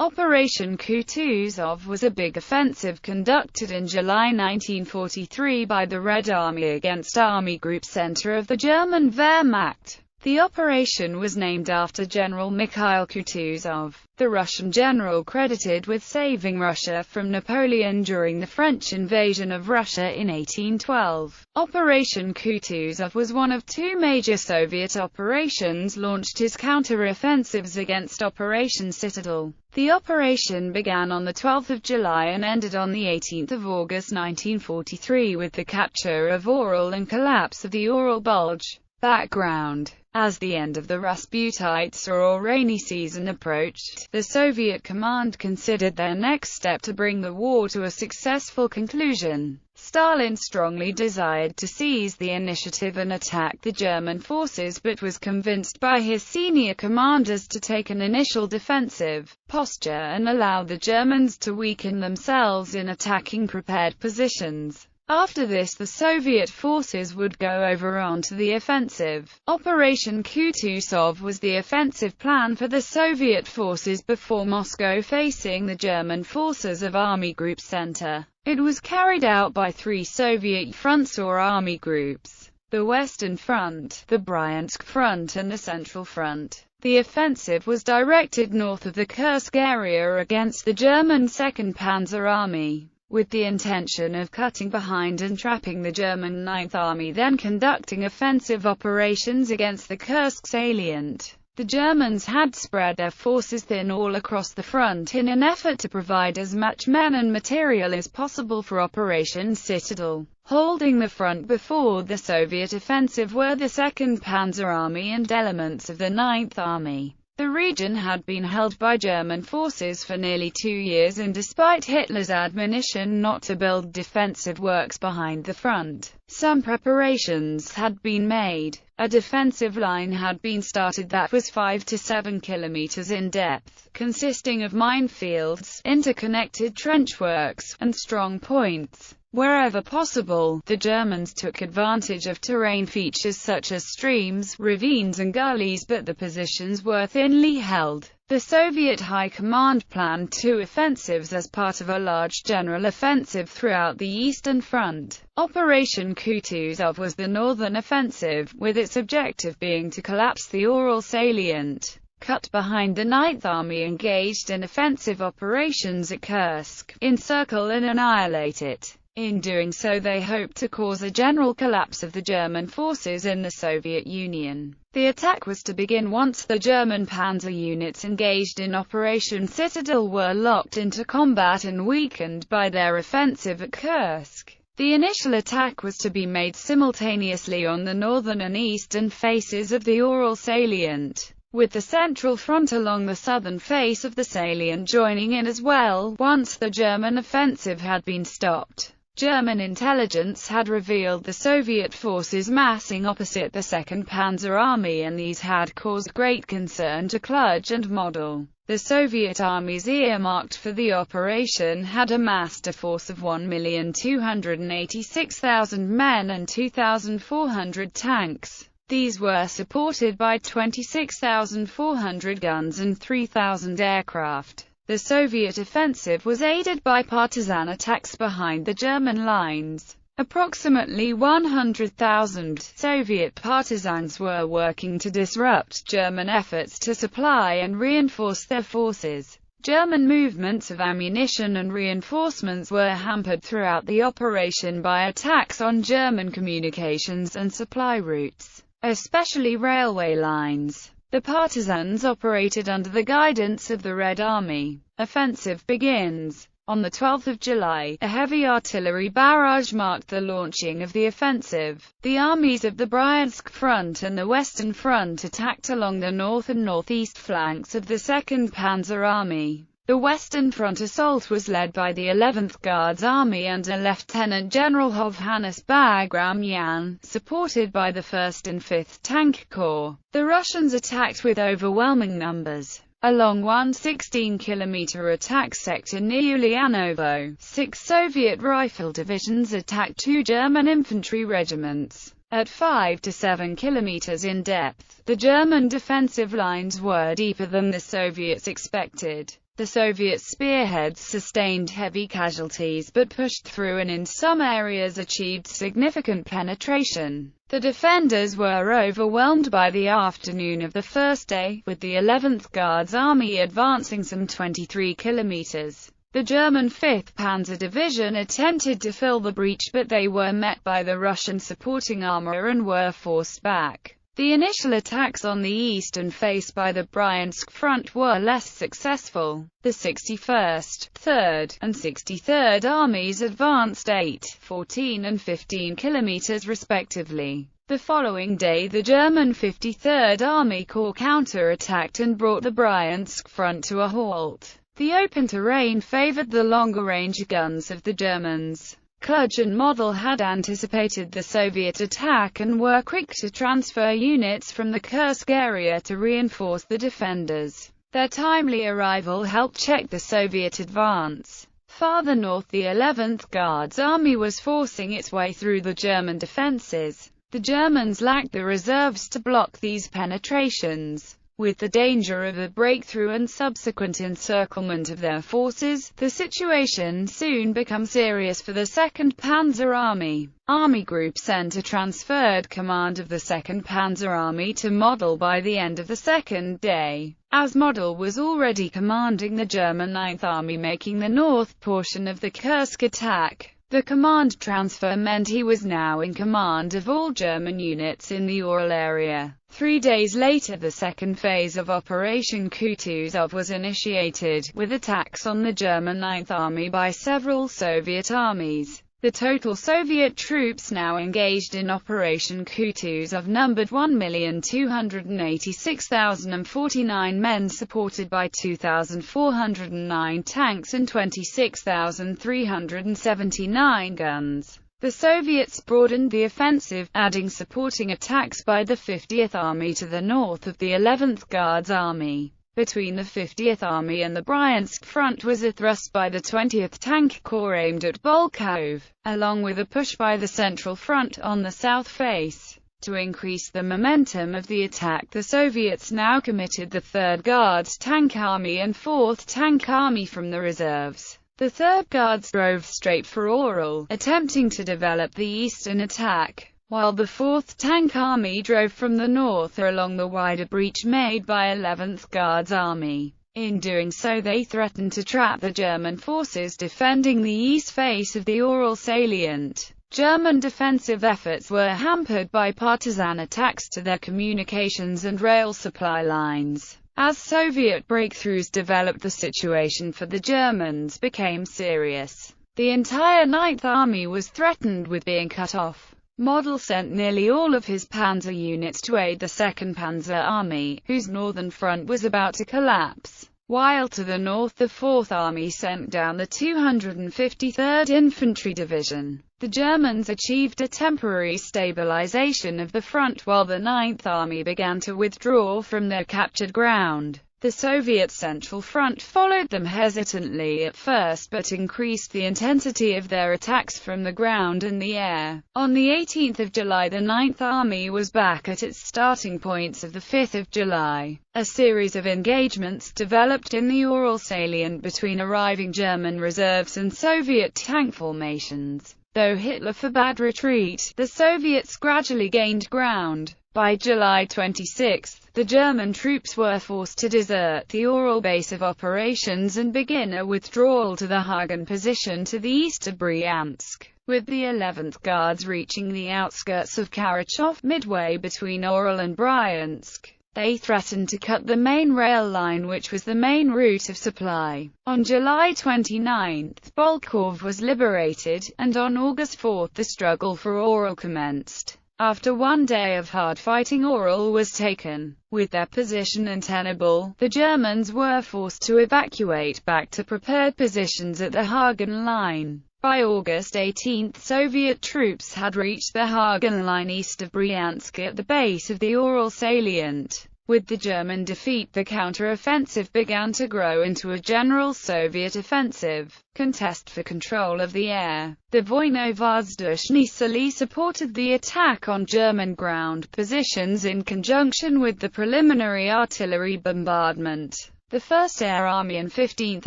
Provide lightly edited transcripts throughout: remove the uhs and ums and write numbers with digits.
Operation Kutuzov was a big offensive conducted in July 1943 by the Red Army against Army Group Center of the German Wehrmacht. The operation was named after General Mikhail Kutuzov, the Russian general credited with saving Russia from Napoleon during the French invasion of Russia in 1812. Operation Kutuzov was one of two major Soviet operations launched as counter-offensives against Operation Citadel. The operation began on 12 July and ended on 18 August 1943 with the capture of Oral and collapse of the Oral Bulge. Background: as the end of the Rasputitsa or rainy season approached, the Soviet command considered their next step to bring the war to a successful conclusion. Stalin strongly desired to seize the initiative and attack the German forces, but was convinced by his senior commanders to take an initial defensive posture and allow the Germans to weaken themselves in attacking prepared positions. After this, the Soviet forces would go over onto the offensive. Operation Kutuzov was the offensive plan for the Soviet forces before Moscow facing the German forces of Army Group Center. It was carried out by three Soviet fronts or army groups: the Western Front, the Bryansk Front and the Central Front. The offensive was directed north of the Kursk area against the German 2nd Panzer Army, with the intention of cutting behind and trapping the German 9th Army, then conducting offensive operations against the Kursk salient. The Germans had spread their forces thin all across the front in an effort to provide as much men and material as possible for Operation Citadel. Holding the front before the Soviet offensive were the 2nd Panzer Army and elements of the 9th Army. The region had been held by German forces for nearly 2 years, and despite Hitler's admonition not to build defensive works behind the front, some preparations had been made. A defensive line had been started that was 5 to 7 kilometers in depth, consisting of minefields, interconnected trenchworks, and strong points. Wherever possible, the Germans took advantage of terrain features such as streams, ravines and gullies, but the positions were thinly held. The Soviet High Command planned two offensives as part of a large general offensive throughout the Eastern Front. Operation Kutuzov was the northern offensive, with its objective being to collapse the Oral salient, cut behind the 9th Army engaged in offensive operations at Kursk, encircle and annihilate it. In doing so, they hoped to cause a general collapse of the German forces in the Soviet Union. The attack was to begin once the German panzer units engaged in Operation Citadel were locked into combat and weakened by their offensive at Kursk. The initial attack was to be made simultaneously on the northern and eastern faces of the Oral salient, with the Central Front along the southern face of the salient joining in as well, once the German offensive had been stopped. German intelligence had revealed the Soviet forces massing opposite the 2nd Panzer Army, and these had caused great concern to Kluge and Model. The Soviet armies earmarked for the operation had amassed a force of 1,286,000 men and 2,400 tanks. These were supported by 26,400 guns and 3,000 aircraft. The Soviet offensive was aided by partisan attacks behind the German lines. Approximately 100,000 Soviet partisans were working to disrupt German efforts to supply and reinforce their forces. German movements of ammunition and reinforcements were hampered throughout the operation by attacks on German communications and supply routes, especially railway lines. The partisans operated under the guidance of the Red Army. Offensive begins. On 12 July, a heavy artillery barrage marked the launching of the offensive. The armies of the Bryansk Front and the Western Front attacked along the north and northeast flanks of the 2nd Panzer Army. The Western Front assault was led by the 11th Guards Army under Lieutenant General Hovhannes Bagramyan, supported by the 1st and 5th Tank Corps. The Russians attacked with overwhelming numbers. Along one 16-kilometer attack sector near Ulianovo, 6 Soviet rifle divisions attacked 2 German infantry regiments. At 5 to 7 kilometers in depth, the German defensive lines were deeper than the Soviets expected. The Soviet spearheads sustained heavy casualties but pushed through and in some areas achieved significant penetration. The defenders were overwhelmed by the afternoon of the first day, with the 11th Guards Army advancing some 23 kilometers. The German 5th Panzer Division attempted to fill the breach but they were met by the Russian supporting armor and were forced back. The initial attacks on the eastern face by the Bryansk front were less successful. The 61st, 3rd, and 63rd Armies advanced 8, 14 and 15 kilometers respectively. The following day the German 53rd Army Corps counter-attacked and brought the Bryansk front to a halt. The open terrain favored the longer-range guns of the Germans. Kluge and Model had anticipated the Soviet attack and were quick to transfer units from the Kursk area to reinforce the defenders. Their timely arrival helped check the Soviet advance. Farther north, the 11th Guards Army was forcing its way through the German defenses. The Germans lacked the reserves to block these penetrations. With the danger of a breakthrough and subsequent encirclement of their forces, the situation soon became serious for the 2nd Panzer Army. Army Group Center transferred command of the 2nd Panzer Army to Model by the end of the second day, as Model was already commanding the German 9th Army making the north portion of the Kursk attack. The command transfer meant he was now in command of all German units in the Ural area. 3 days later the second phase of Operation Kutuzov was initiated, with attacks on the German 9th Army by several Soviet armies. The total Soviet troops now engaged in Operation Kutuzov numbered 1,286,049 men supported by 2,409 tanks and 26,379 guns. The Soviets broadened the offensive, adding supporting attacks by the 50th Army to the north of the 11th Guards Army. Between the 50th Army and the Bryansk front was a thrust by the 20th Tank Corps aimed at Volkhov, along with a push by the Central Front on the south face. To increase the momentum of the attack, the Soviets now committed the 3rd Guards Tank Army and 4th Tank Army from the reserves. The 3rd Guards drove straight for Ural, attempting to develop the eastern attack, while the 4th Tank Army drove from the north along the wider breach made by 11th Guards Army. In doing so they threatened to trap the German forces defending the east face of the Ural salient. German defensive efforts were hampered by partisan attacks to their communications and rail supply lines. As Soviet breakthroughs developed, the situation for the Germans became serious. The entire 9th Army was threatened with being cut off. Model sent nearly all of his panzer units to aid the 2nd Panzer Army, whose northern front was about to collapse, while to the north the 4th Army sent down the 253rd Infantry Division. The Germans achieved a temporary stabilization of the front while the 9th Army began to withdraw from their captured ground. The Soviet Central Front followed them hesitantly at first but increased the intensity of their attacks from the ground and the air. On the 18th of July the 9th Army was back at its starting points of the 5th of July. A series of engagements developed in the Ural salient between arriving German reserves and Soviet tank formations. Though Hitler forbade retreat, the Soviets gradually gained ground. By July 26, the German troops were forced to desert the Ural base of operations and begin a withdrawal to the Hagen position to the east of Bryansk, with the 11th Guards reaching the outskirts of Karachov, midway between Ural and Bryansk. They threatened to cut the main rail line, which was the main route of supply. On July 29, Volkhov was liberated, and on August 4 the struggle for Ural commenced. After 1 day of hard fighting, Ural was taken. With their position untenable, the Germans were forced to evacuate back to prepared positions at the Hagen Line. By August 18, Soviet troops had reached the Hagen Line east of Bryansk at the base of the Ural salient. With the German defeat, the counter-offensive began to grow into a general Soviet offensive. Contest for control of the air. The Voyno-Vazdushny Sily supported the attack on German ground positions in conjunction with the preliminary artillery bombardment. The 1st Air Army and 15th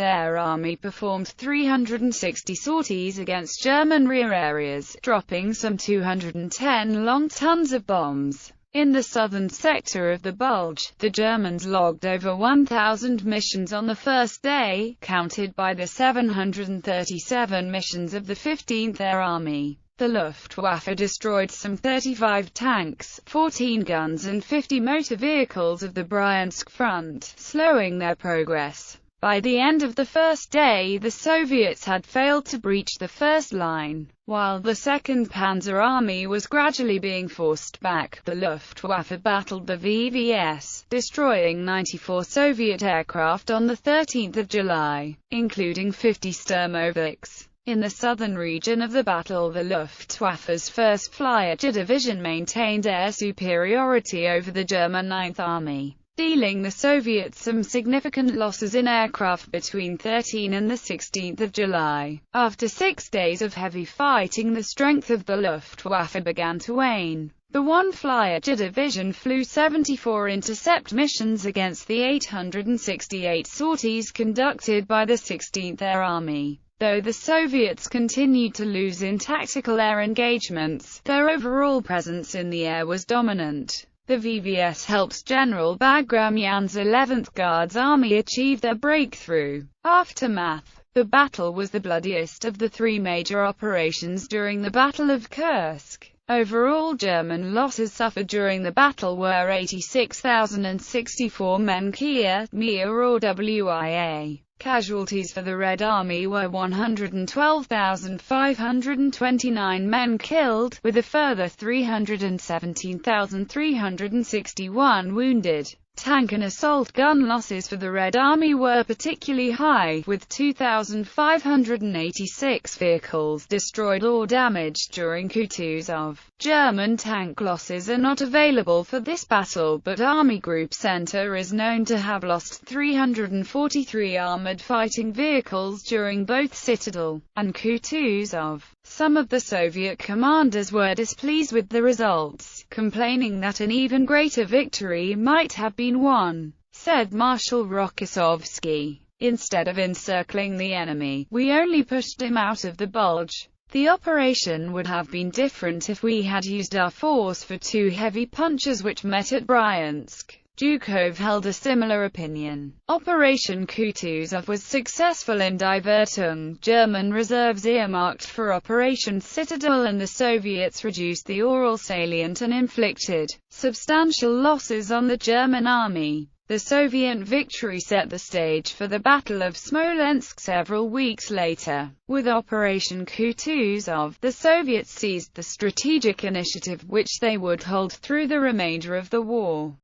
Air Army performed 360 sorties against German rear areas, dropping some 210 long tons of bombs. In the southern sector of the Bulge, the Germans logged over 1,000 missions on the first day, counted by the 737 missions of the 15th Air Army. The Luftwaffe destroyed some 35 tanks, 14 guns and 50 motor vehicles of the Bryansk front, slowing their progress. By the end of the first day, the Soviets had failed to breach the first line. While the 2nd Panzer Army was gradually being forced back, the Luftwaffe battled the VVS, destroying 94 Soviet aircraft on the 13th of July, including 50 Sturmovix. In the southern region of the battle, the Luftwaffe's 1st Flyer Division maintained air superiority over the German 9th Army, dealing the Soviets some significant losses in aircraft between 13 and the 16th of July. After 6 days of heavy fighting, the strength of the Luftwaffe began to wane. The 1 Flyer Division flew 74 intercept missions against the 868 sorties conducted by the 16th Air Army. Though the Soviets continued to lose in tactical air engagements, their overall presence in the air was dominant. The VVS helped General Bagramyan's 11th Guards Army achieve their breakthrough. Aftermath. The battle was the bloodiest of the 3 major operations during the Battle of Kursk. Overall German losses suffered during the battle were 86,064 men Kia, MIA or WIA. Casualties for the Red Army were 112,529 men killed, with a further 317,361 wounded. Tank and assault gun losses for the Red Army were particularly high, with 2,586 vehicles destroyed or damaged during Kutuzov. German tank losses are not available for this battle, but Army Group Center is known to have lost 343 armored fighting vehicles during both Citadel and Kutuzov. Some of the Soviet commanders were displeased with the results, complaining that an even greater victory might have been won. Said Marshal Rokossovsky, "Instead of encircling the enemy, we only pushed him out of the Bulge. The operation would have been different if we had used our force for 2 heavy punches which met at Bryansk." Zhukov held a similar opinion. Operation Kutuzov was successful in diverting German reserves earmarked for Operation Citadel, and the Soviets reduced the Ural salient and inflicted substantial losses on the German army. The Soviet victory set the stage for the Battle of Smolensk several weeks later. With Operation Kutuzov, the Soviets seized the strategic initiative which they would hold through the remainder of the war.